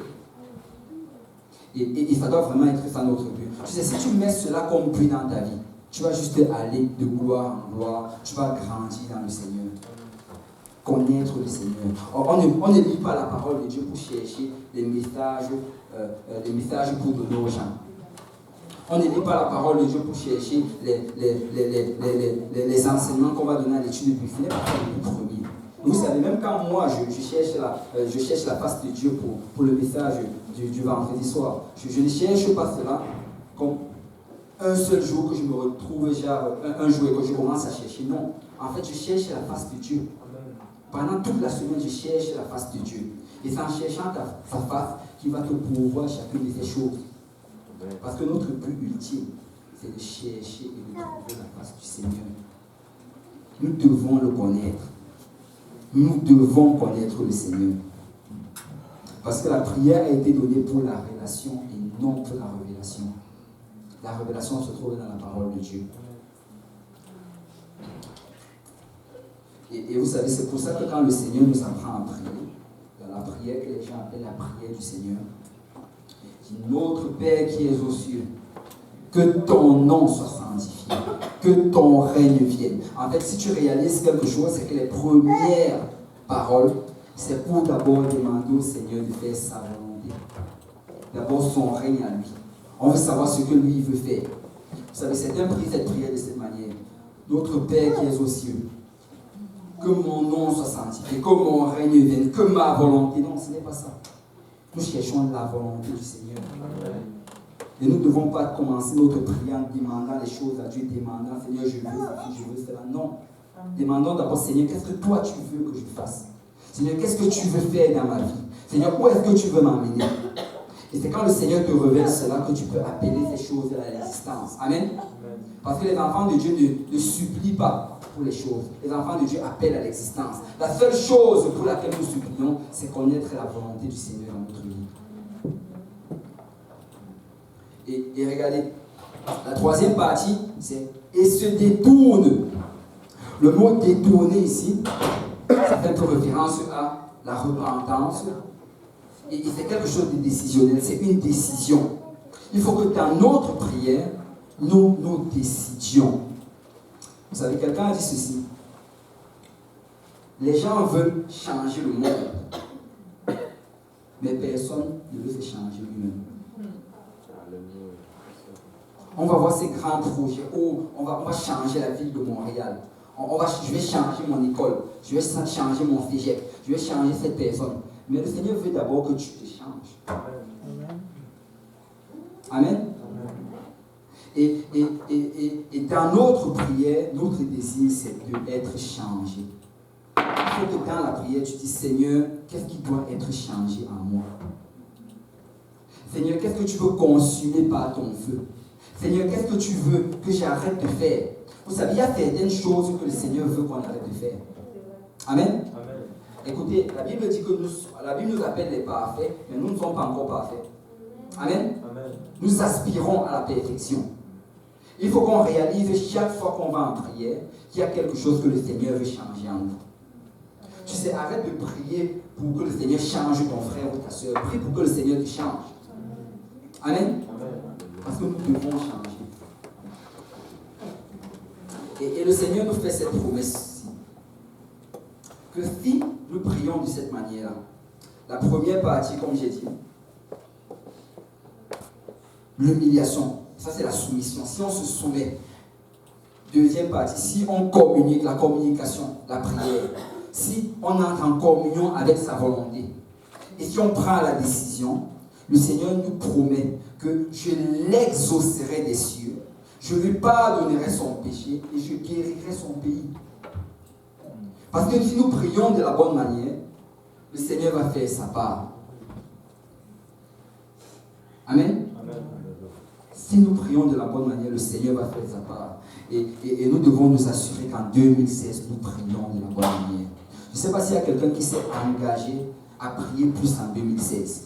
Et ça doit vraiment être ça notre but. Tu sais, si tu mets cela comme but dans ta vie, tu vas juste aller de gloire en gloire. Tu vas grandir dans le Seigneur. Connaître le Seigneur. On ne lit pas la parole de Dieu pour chercher les messages pour donner aux gens. On ne lit pas la parole de Dieu pour chercher les enseignements qu'on va donner à l'étude du final, le premier. Vous savez, même quand moi je cherche la face de Dieu pour le message du vendredi soir, je ne cherche pas cela comme un seul jour que je me retrouve genre un jour et que je commence à chercher. Non, en fait, je cherche la face de Dieu. Pendant toute la semaine, je cherche la face de Dieu. Et c'est en cherchant sa face qu'il va te pourvoir chacune de ces choses. Parce que notre but ultime, c'est de chercher et de trouver la face du Seigneur. Nous devons le connaître. Nous devons connaître le Seigneur. Parce que la prière a été donnée pour la relation et non pour la révélation. La révélation se trouve dans la parole de Dieu. Et vous savez, c'est pour ça que quand le Seigneur nous apprend à prier, dans la prière que les gens appellent la prière du Seigneur, dit notre Père qui es aux cieux, que ton nom soit sanctifié, que ton règne vienne. En fait, si tu réalises quelque chose, c'est que les premières paroles, c'est pour d'abord demander au Seigneur de faire sa volonté. D'abord son règne à lui. On veut savoir ce que lui veut faire. Vous savez, certains prient cette prière de cette manière. Notre Père qui es aux cieux, que mon nom soit sanctifié, que mon règne vienne, que ma volonté. Non, ce n'est pas ça. Nous cherchons la volonté du Seigneur. Et nous ne devons pas commencer notre prière en demandant les choses à Dieu, demandant Seigneur, je veux ceci, je veux cela. Non. Demandons d'abord, Seigneur, qu'est-ce que toi tu veux que je fasse? Seigneur, qu'est-ce que tu veux faire dans ma vie? Seigneur, où est-ce que tu veux m'emmener? Et c'est quand le Seigneur te révèle cela que tu peux appeler ces choses à l'existence. Amen. Parce que les enfants de Dieu ne supplient pas pour les choses. Les enfants de Dieu appellent à l'existence. La seule chose pour laquelle nous supplions, c'est connaître la volonté du Seigneur dans notre vie. Et regardez, la troisième partie, c'est « et se détourne ». Le mot « détourner » ici, ça fait un peu référence à la repentance. Et c'est quelque chose de décisionnel, c'est une décision. Il faut que dans notre prière, nous décidions. Vous savez, quelqu'un a dit ceci. Les gens veulent changer le monde, mais personne ne veut se changer lui-même. On va voir ces grands projets. Oh, on va changer la ville de Montréal. Je vais changer mon école. Je vais changer mon cégep. Je vais changer cette personne. Mais le Seigneur veut d'abord que tu te changes. Amen. Et dans notre prière, notre désir, c'est d'être changé. Il faut que dans la prière, tu dis, Seigneur, qu'est-ce qui doit être changé en moi? Seigneur, qu'est-ce que tu veux consumer par ton feu? Seigneur, qu'est-ce que tu veux que j'arrête de faire? Vous savez, il y a certaines choses que le Seigneur veut qu'on arrête de faire. Amen. Amen. Écoutez, la Bible dit que la Bible nous appelle les parfaits, mais nous ne sommes pas encore parfaits. Amen. Amen. Nous aspirons à la perfection. Il faut qu'on réalise chaque fois qu'on va en prière qu'il y a quelque chose que le Seigneur veut changer en nous. Tu sais, arrête de prier pour que le Seigneur change ton frère ou ta soeur. Prie pour que le Seigneur te change. Amen. Amen. Parce que nous devons changer. Et le Seigneur nous fait cette promesse-ci. Que si nous prions de cette manière-là, la première partie, comme j'ai dit, l'humiliation, ça c'est la soumission. Si on se soumet, deuxième partie, si on communique, la communication, la prière, si on entre en communion avec sa volonté, et si on prend la décision, le Seigneur nous promet que je l'exaucerai des cieux, je lui pardonnerai son péché et je guérirai son pays. Parce que si nous prions de la bonne manière, le Seigneur va faire sa part. Amen. Amen. Si nous prions de la bonne manière, le Seigneur va faire sa part. Et nous devons nous assurer qu'en 2016, nous prions de la bonne manière. Je ne sais pas s'il y a quelqu'un qui s'est engagé à prier plus en 2016.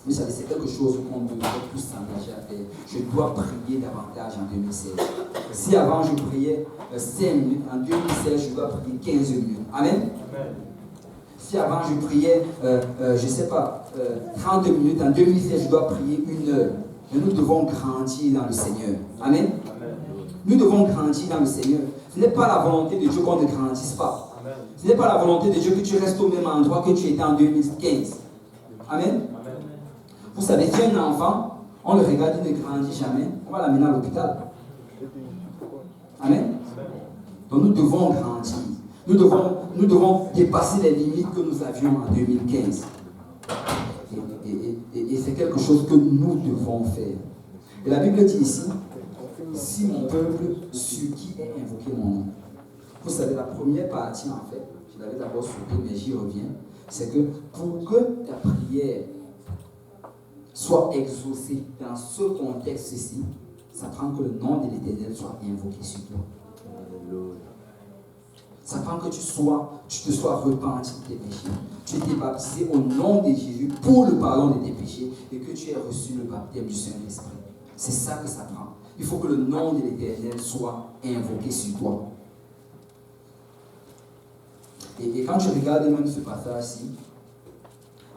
Vous savez, c'est quelque chose qu'on devrait tous s'engager à faire. Je dois prier davantage en 2016. Si avant je priais 5 minutes, en 2016, je dois prier 15 minutes. Amen. Amen. Si avant je priais, je ne sais pas, 30 minutes, en 2016, je dois prier 1 heure. Mais nous devons grandir dans le Seigneur. Amen. Amen. Nous devons grandir dans le Seigneur. Ce n'est pas la volonté de Dieu qu'on ne grandisse pas. Amen. Ce n'est pas la volonté de Dieu que tu restes au même endroit que tu étais en 2015. Amen. Amen. Vous savez, si un enfant, on le regarde, il ne grandit jamais, on va l'amener à l'hôpital. Amen. Donc nous devons grandir. Nous devons dépasser les limites que nous avions en 2015. Et c'est quelque chose que nous devons faire. Et la Bible dit ici, si mon peuple, sur qui est invoqué mon nom. Vous savez, la première partie, en fait, je l'avais d'abord sauté, mais j'y reviens, c'est que pour que ta prière soit exaucée dans ce contexte-ci, ça prend que le nom de l'Éternel soit invoqué sur toi. Ça prend que tu te sois repenti de tes péchés. Tu étais baptisé au nom de Jésus pour le pardon de tes péchés et que tu aies reçu le baptême du Saint-Esprit. C'est ça que ça prend. Il faut que le nom de l'Éternel soit invoqué sur toi. Et quand tu regardes même ce passage-ci,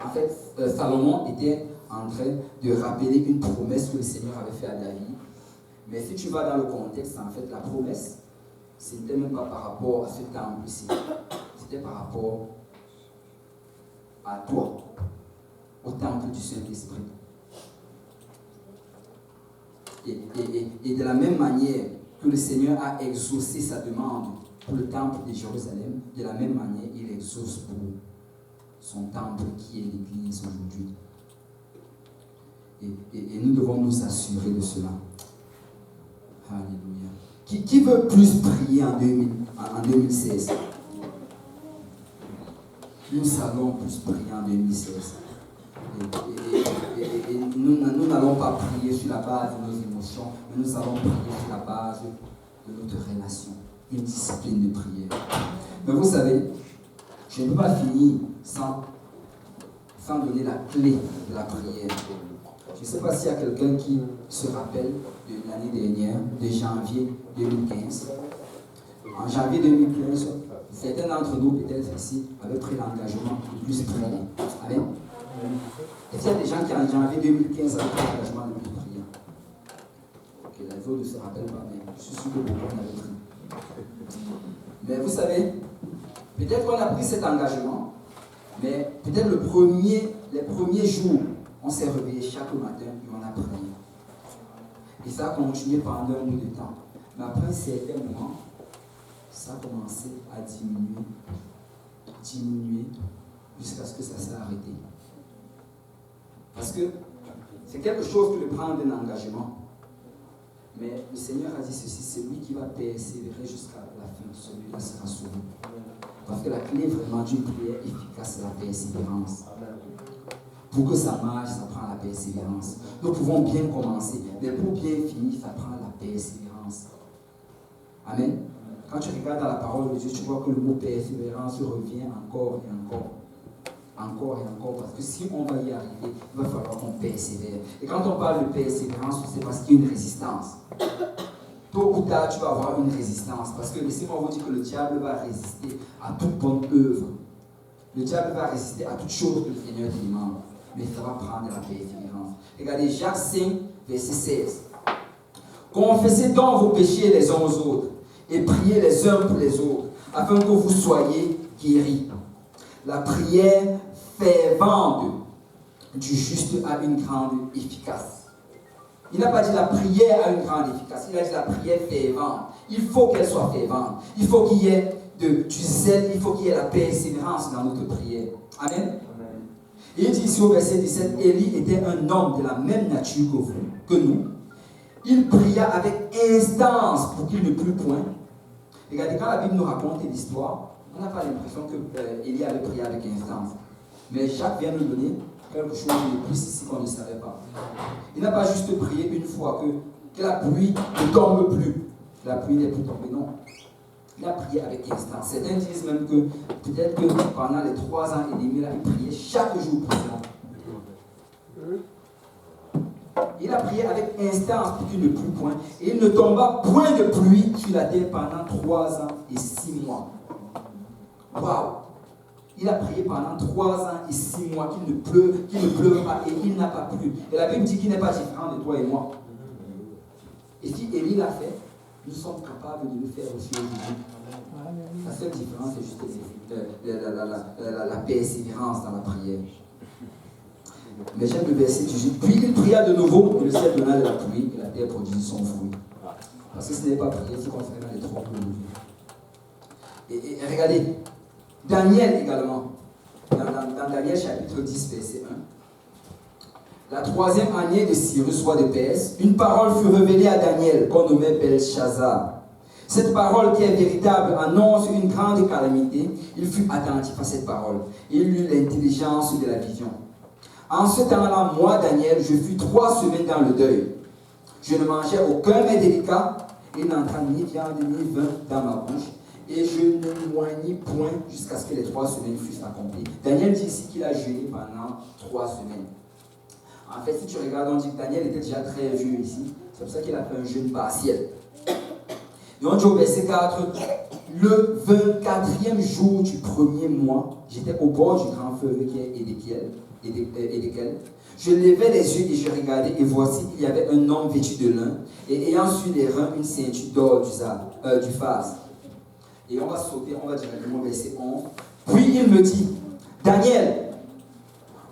en fait, Salomon était en train de rappeler une promesse que le Seigneur avait faite à David. Mais si tu vas dans le contexte, en fait, la promesse, ce n'était même pas par rapport à ce temple-ci. C'était par rapport à toi, au temple du Saint-Esprit. Et de la même manière que le Seigneur a exaucé sa demande pour le temple de Jérusalem, de la même manière, il exauce pour son temple qui est l'Église aujourd'hui. Et nous devons nous assurer de cela. Alléluia. Qui veut plus prier en 2016? Nous allons plus prier en 2016. Et nous n'allons pas prier sur la base de nos émotions, mais nous allons prier sur la base de notre relation. Une discipline de prière. Mais vous savez, je ne peux pas finir sans donner la clé de la prière. Je ne sais pas s'il y a quelqu'un qui se rappelle de l'année dernière, de janvier 2015. En janvier 2015, certains d'entre nous, peut-être ici, avaient pris l'engagement de plus prier. Amen. Est-ce qu'il y a des gens qui, en janvier 2015, avaient pris l'engagement de plus prier? Ok, la vie ne se rappelle pas, mais je suis sûr que beaucoup en avaient pris. Mais vous savez, peut-être qu'on a pris cet engagement, mais peut-être les premiers jours, on s'est réveillé chaque matin et on a prié. Et ça a continué pendant un bout de temps. Mais après un certain moment, ça a commencé à diminuer, jusqu'à ce que ça s'est arrêté. Parce que c'est quelque chose que de prendre un engagement. Mais le Seigneur a dit ceci, c'est lui qui va persévérer jusqu'à la fin, celui-là sera sauvé. Parce que la clé vraiment d'une prière efficace, c'est la persévérance. Pour que ça marche, ça prend la persévérance. Nous pouvons bien commencer, mais pour bien finir, ça prend la persévérance. Amen. Quand tu regardes dans la parole de Dieu, tu vois que le mot persévérance revient encore et encore. Encore et encore, parce que si on va y arriver, il va falloir qu'on persévère. Et quand on parle de persévérance, c'est parce qu'il y a une résistance. Tôt ou tard, tu vas avoir une résistance. Parce que laissez-moi vous dire que le diable va résister à toute bonne œuvre. Le diable va résister à toute chose que le Seigneur te demande. Mais ça va prendre la persévérance. Regardez Jacques 5, verset 16. Confessez donc vos péchés les uns aux autres et priez les uns pour les autres, afin que vous soyez guéris. La prière fervente du juste a une grande efficace. Il n'a pas dit la prière a une grande efficace, il a dit la prière fervente. Il faut qu'elle soit fervente. Il faut qu'il y ait du zèle, il faut qu'il y ait la persévérance dans notre prière. Amen. Et il dit ici au verset 17, Élie était un homme de la même nature que nous. Il pria avec instance pour qu'il ne plût point. Regardez, quand la Bible nous raconte l'histoire, on n'a pas l'impression que Élie avait prié avec instance. Mais Jacques vient nous donner quelque chose de plus ici qu'on ne savait pas. Il n'a pas juste prié une fois que la pluie ne tombe plus. La pluie n'est plus tombée, non. Il a prié avec instance. Certains disent même que peut-être que pendant les 3 ans et demi, il priait chaque jour pour ça. Il a prié avec instance pour qu'il ne plût point. Et il ne tomba point de pluie sur la terre pendant 3 ans et 6 mois. Waouh! Il a prié pendant 3 ans et 6 mois qu'il ne pleuve pas et il n'a pas plu. Et la Bible dit qu'il n'est pas différent de toi et moi. Et si Élie l'a fait, nous sommes capables de le faire aussi aujourd'hui. La seule différence, c'est juste la persévérance dans la prière. Mais j'aime le verset 18. Puis il pria de nouveau, et le ciel donna de la pluie, et la terre produisit son fruit. Parce que ce n'est pas prier, c'est qu'on fait dans les 3 jours de vie. Et regardez, Daniel également, dans Daniel chapitre 10, verset 1. La 3e année de Cyrus, roi de Perse, une parole fut révélée à Daniel, qu'on nommait Belshazzar. Cette parole qui est véritable annonce une grande calamité. Il fut attentif à cette parole. Il eut l'intelligence de la vision. En ce temps-là, moi, Daniel, je fus 3 semaines dans le deuil. Je ne mangeais aucun mets délicat, et n'entra ni viande ni vin dans ma bouche, et je ne m'oignis point jusqu'à ce que les 3 semaines fussent accomplies. Daniel dit ici qu'il a jeûné pendant 3 semaines. En fait, si tu regardes, on dit que Daniel était déjà très vieux ici. C'est pour ça qu'il a fait un jeûne partiel. Et on dit au verset 4, le 24e jour du 1er mois, j'étais au bord du grand fleuve qui est Édékel. Je levais les yeux et je regardais, et voici qu'il y avait un homme vêtu de lin, et ayant sur les reins une ceinture d'or du phase. Et on va sauter, on va directement au verset 11. Puis il me dit, Daniel,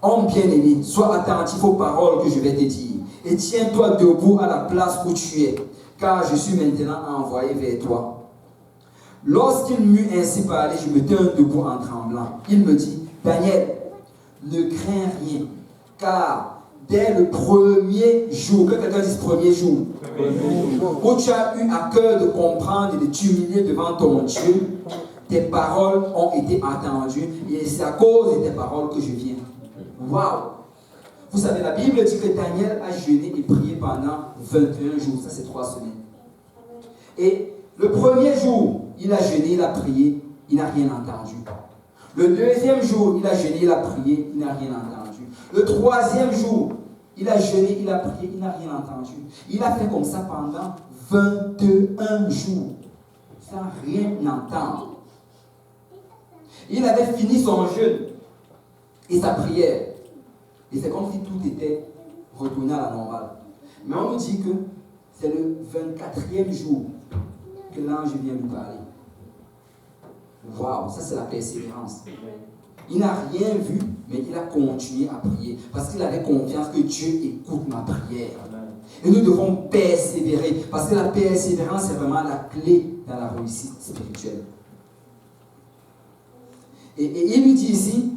homme bien-aimé, sois attentif aux paroles que je vais te dire, et tiens-toi debout à la place où tu es, car je suis maintenant envoyé vers toi. Lorsqu'il m'eut ainsi parlé, je me tins debout en tremblant. Il me dit, Daniel, ne crains rien, car dès le premier jour, que quelqu'un dise premier jour, où tu as eu à cœur de comprendre et de t'humilier devant ton Dieu, tes paroles ont été entendues, et c'est à cause de tes paroles que je viens. Waouh! Vous savez, la Bible dit que Daniel a jeûné et prié pendant 21 jours. Ça, c'est 3 semaines. Et le premier jour, il a jeûné, il a prié, il n'a rien entendu. Le 2e jour, il a jeûné, il a prié, il n'a rien entendu. Le 3e jour, il a jeûné, il a prié, il n'a rien entendu. Il a fait comme ça pendant 21 jours, sans rien entendre. Il avait fini son jeûne et sa prière. Et c'est comme si tout était retourné à la normale. Mais on nous dit que c'est le 24e jour que l'ange vient nous parler. Waouh, ça c'est la persévérance. Il n'a rien vu, mais il a continué à prier. Parce qu'il avait confiance que Dieu écoute ma prière. Et nous devons persévérer. Parce que la persévérance, c'est vraiment la clé dans la réussite spirituelle. Et il lui dit ici,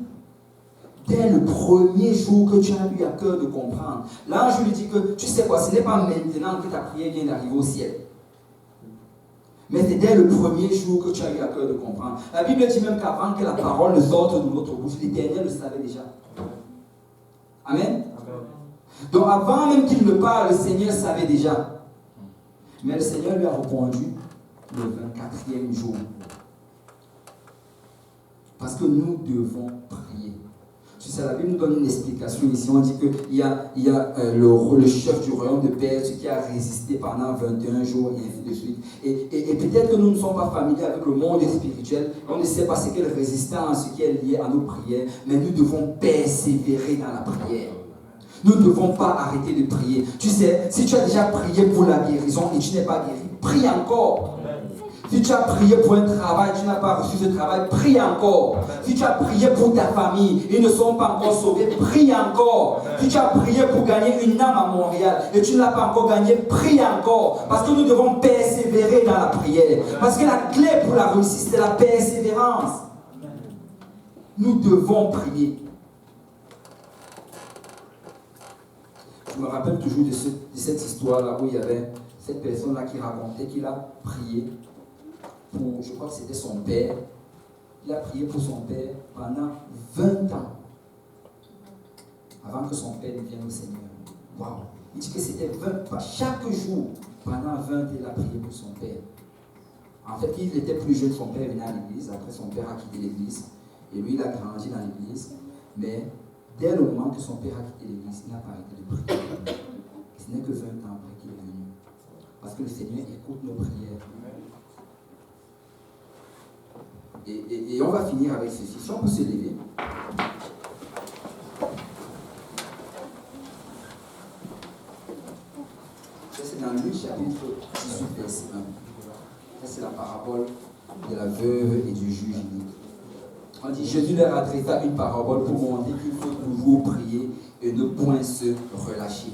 dès le premier jour que tu as eu à cœur de comprendre, l'ange lui dit que, tu sais quoi, ce n'est pas maintenant que ta prière vient d'arriver au ciel. Mais c'est dès le premier jour que tu as eu à cœur de comprendre. La Bible dit même qu'avant que la parole ne sorte de notre bouche, l'Éternel le savait déjà. Amen. Donc avant même qu'il ne parle, le Seigneur savait déjà. Mais le Seigneur lui a répondu le 24e jour. Parce que nous devons prier. Tu sais, la Bible nous donne une explication ici. On dit qu'il y a le chef du royaume de Perse qui a résisté pendant 21 jours et ainsi de suite. Et peut-être que nous ne sommes pas familiers avec le monde spirituel. On ne sait pas ce qu'est la résistance, ce qui est lié à nos prières. Mais nous devons persévérer dans la prière. Nous ne devons pas arrêter de prier. Tu sais, si tu as déjà prié pour la guérison et tu n'es pas guéri, prie encore. Si tu as prié pour un travail, tu n'as pas reçu ce travail, prie encore. Si tu as prié pour ta famille, ils ne sont pas encore sauvés, prie encore. Si tu as prié pour gagner une âme à Montréal et tu ne l'as pas encore gagné, prie encore. Parce que nous devons persévérer dans la prière. Parce que la clé pour la réussite, c'est la persévérance. Nous devons prier. Je me rappelle toujours de cette histoire-là où il y avait cette personne-là qui racontait qu'il a prié pour, je crois que c'était son père. Il a prié pour son père pendant 20 ans. Avant que son père ne vienne au Seigneur. Waouh! Il dit que c'était 20 ans. Chaque jour, pendant 20 ans, il a prié pour son père. En fait, il était plus jeune, son père venait à l'église. Après, son père a quitté l'église. Et lui, il a grandi dans l'église. Mais Dès le moment que son père a quitté l'église, il n'a pas arrêté de prier. Ce n'est que 20 ans après qu'il est venu. Parce que le Seigneur écoute nos prières. Et on va finir avec ceci. Si on peut se lever. Ça, c'est dans Luc chapitre 18, verset 1. Ça, c'est la parabole de la veuve et du juge inique. On dit, Jésus leur adressa une parabole pour montrer qu'il faut toujours prier et ne point se relâcher.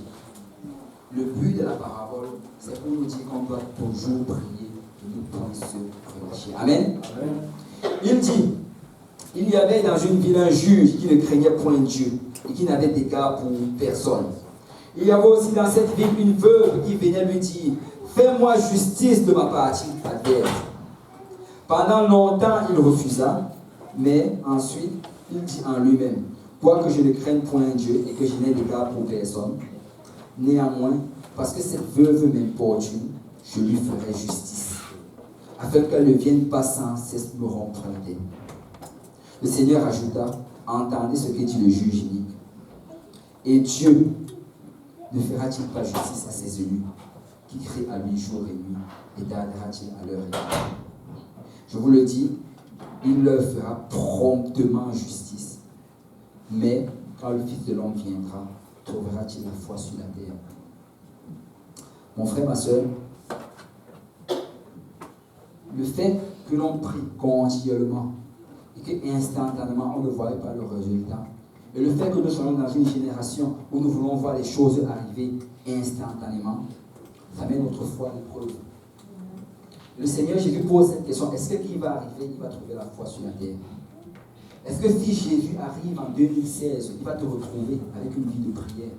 Le but de la parabole, c'est pour nous dire qu'on doit toujours prier et ne point se relâcher. Amen. Amen. Il dit, il y avait dans une ville un juge qui ne craignait point Dieu et qui n'avait d'égard pour personne. Il y avait aussi dans cette ville une veuve qui venait lui dire, fais-moi justice de ma partie adverse. Pendant longtemps, il refusa, mais ensuite, il dit en lui-même, quoique je ne craigne point Dieu et que je n'ai d'égard pour personne, néanmoins, parce que cette veuve m'importune, je lui ferai justice, afin qu'elle ne vienne pas sans cesse me rompre la tête. Le Seigneur ajouta, entendez ce que dit le juge inique. Et Dieu ne fera-t-il pas justice à ses élus, qui crient à lui jour et nuit, et tardera-t-il à leur égard? Je vous le dis, il leur fera promptement justice. Mais quand le Fils de l'homme viendra, trouvera-t-il la foi sur la terre? Mon frère, ma soeur, le fait que l'on prie continuellement et qu'instantanément on ne voit pas le résultat, et le fait que nous soyons dans une génération où nous voulons voir les choses arriver instantanément, ça met notre foi à l'épreuve. Le Seigneur Jésus pose cette question, est-ce qu'il va arriver, il va trouver la foi sur la terre? Est-ce que si Jésus arrive en 2016, il va te retrouver avec une vie de prière?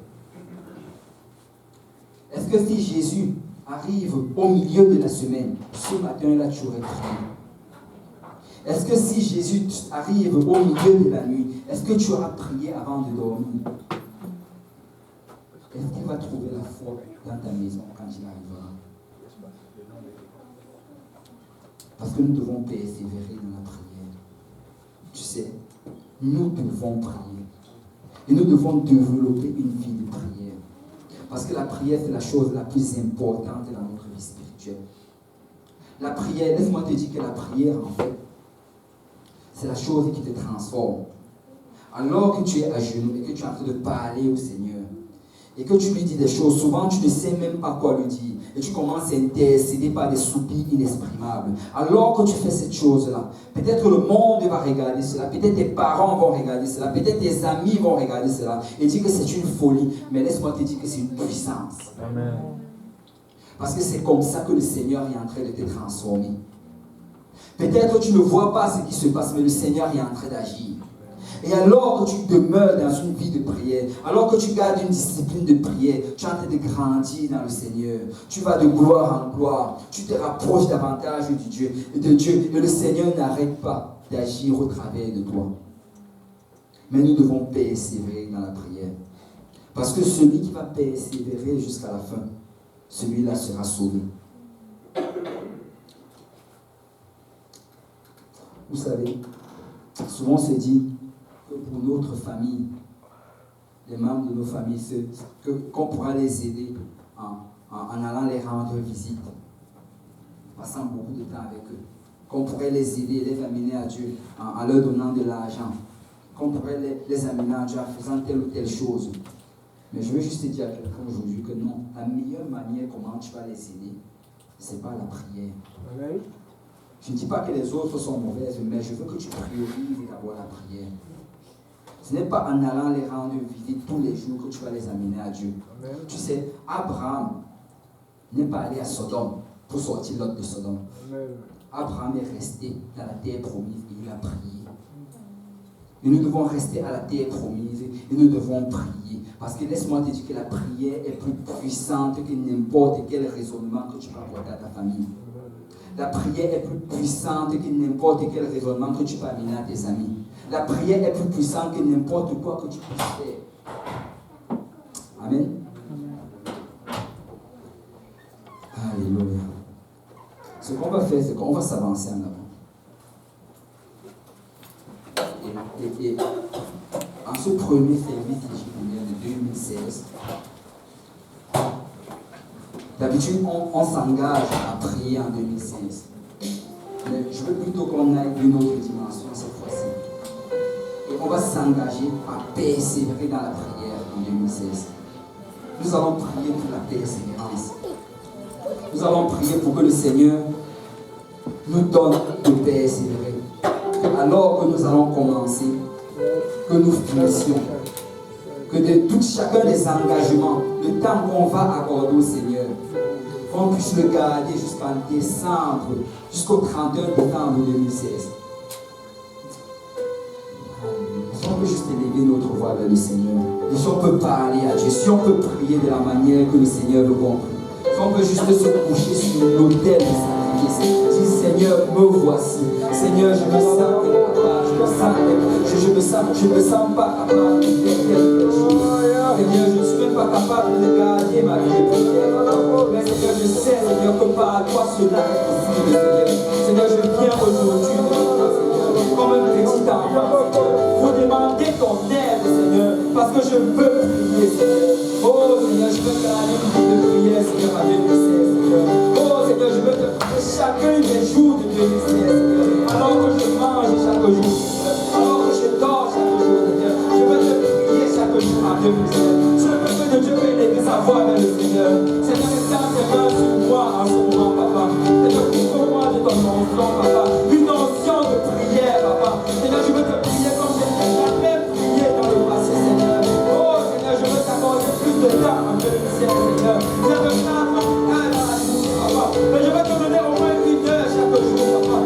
Est-ce que si Jésus arrive au milieu de la semaine, ce matin-là, tu aurais prié? Est-ce que si Jésus arrive au milieu de la nuit, est-ce que tu auras prié avant de dormir? Est-ce qu'il va trouver la foi dans ta maison quand il arrivera? Parce que nous devons persévérer dans la prière. Tu sais, nous devons prier. Et nous devons développer une vie de prière. Parce que la prière, c'est la chose la plus importante dans notre vie spirituelle. La prière, laisse-moi te dire que la prière, en fait, c'est la chose qui te transforme. Alors que tu es à genoux et que tu es en train de parler au Seigneur, et que tu lui dis des choses, souvent tu ne sais même pas quoi lui dire, et tu commences à intercéder par des soupirs inexprimables. Alors que tu fais cette chose-là, peut-être le monde va regarder cela, peut-être tes parents vont regarder cela, peut-être tes amis vont regarder cela, et dire que c'est une folie, mais laisse-moi te dire que c'est une puissance. Amen. Parce que c'est comme ça que le Seigneur est en train de te transformer. Peut-être tu ne vois pas ce qui se passe, mais le Seigneur est en train d'agir. Et alors que tu demeures dans une vie de prière, alors que tu gardes une discipline de prière, tu es en train de grandir dans le Seigneur. Tu vas de gloire en gloire. Tu te rapproches davantage de Dieu. Et le Seigneur n'arrête pas d'agir au travers de toi. Mais nous devons persévérer dans la prière. Parce que celui qui va persévérer jusqu'à la fin, celui-là sera sauvé. Vous savez, souvent on se dit que pour notre famille, les membres de nos familles, qu'on pourra les aider en allant les rendre visite, passant beaucoup de temps avec eux, qu'on pourrait les aider, les amener à Dieu en leur donnant de l'argent, qu'on pourrait les amener à Dieu en faisant telle ou telle chose. Mais je veux juste te dire à quelqu'un aujourd'hui que non, la meilleure manière comment tu vas les aider, c'est pas la prière. Amen. Je ne dis pas que les autres sont mauvaises, mais je veux que tu priorises d'abord la prière. Ce n'est pas en allant les rendre visite tous les jours que tu vas les amener à Dieu. Amen. Tu sais, Abraham n'est pas allé à Sodome pour sortir Lot de Sodome. Amen. Abraham est resté dans la terre promise et il a prié. Et nous devons rester à la terre promise et nous devons prier. Parce que laisse-moi te dire que la prière est plus puissante que n'importe quel raisonnement que tu peux apporter à ta famille. La prière est plus puissante que n'importe quel raisonnement que tu peux amener à tes amis. La prière est plus puissante que n'importe quoi que tu puisses faire. Amen. Alléluia. Ce qu'on va faire, c'est qu'on va s'avancer en avant. Et en ce premier service égyptien de 2016, d'habitude, on s'engage à prier en 2016. Mais je veux plutôt qu'on aille d'une autre dimension cette fois-ci. Et on va s'engager à persévérer dans la prière en 2016. Nous allons prier pour la persévérance. Nous allons prier pour que le Seigneur nous donne de persévérer. Alors que nous allons commencer, que nous finissions. Que de tout chacun des engagements, le temps qu'on va accorder au Seigneur, qu'on puisse le garder jusqu'en décembre, jusqu'au 31 décembre 2016. Si on peut juste élever notre voix vers le Seigneur, si on peut parler à Dieu, si on peut prier de la manière que le Seigneur veut qu'on prie, si on peut juste se coucher sur l'autel de sacrifice, dire Seigneur, me voici. Seigneur, je me sens incapable, je me sens pas capable de faire quelque chose. Seigneur, je ne suis même pas capable de garder ma vie de prière. Mais Seigneur, je sais, Seigneur, que par toi cela est possible, Seigneur. Seigneur, je viens aujourd'hui devant toi, Seigneur, comme un petit enfant, pour demander ton aide, Seigneur, parce que je veux prier, Seigneur. Oh Seigneur, je veux garder une vie de prière, Seigneur, à 2016, Seigneur. Oh Seigneur, je veux te prier chacun des jours de 2016, Seigneur. Alors que je mange chaque jour, Seigneur. Alors que je dors chaque jour, Seigneur. Je veux te prier chaque jour en 2016. Je veux que Dieu peut élever sa voix vers le Seigneur. Seigneur, étends tes mains sur moi en ce moment, papa. Seigneur, couvre-moi de ton onction, papa. Une onction de prière, papa. Seigneur, je veux te prier comme je n'ai jamais prié dans le passé, Seigneur. Oh Seigneur, je veux t'accorder plus de temps en 2016, Seigneur. Je veux pas en temps dans la journée, papa. Mais je veux te donner au moins 1 heure chaque jour, papa.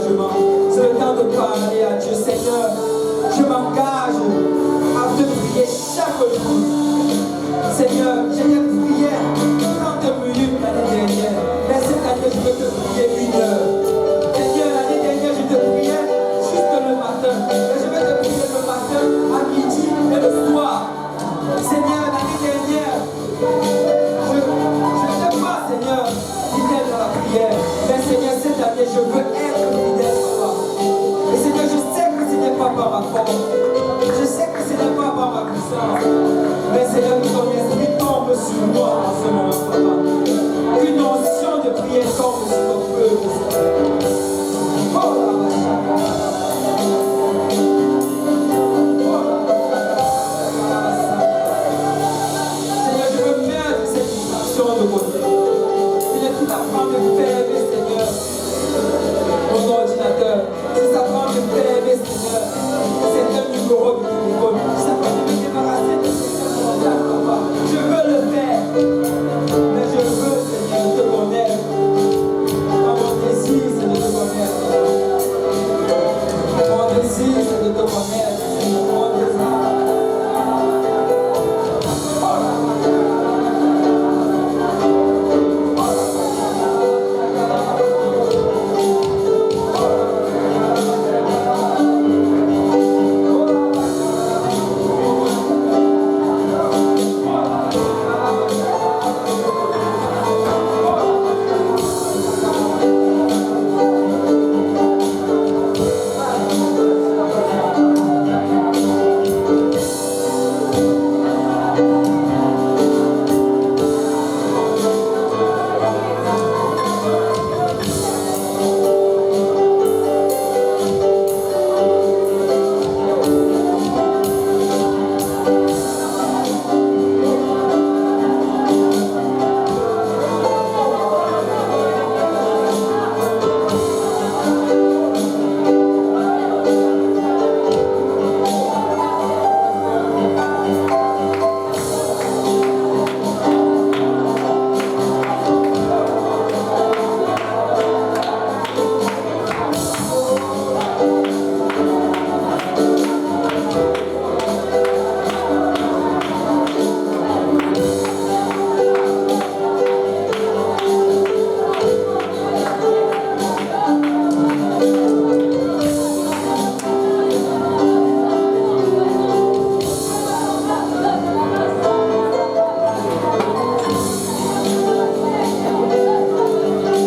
d'engagement. C'est le temps de parler à Dieu. Seigneur, je m'engage à te prier chaque jour. Seigneur, j'ai des prières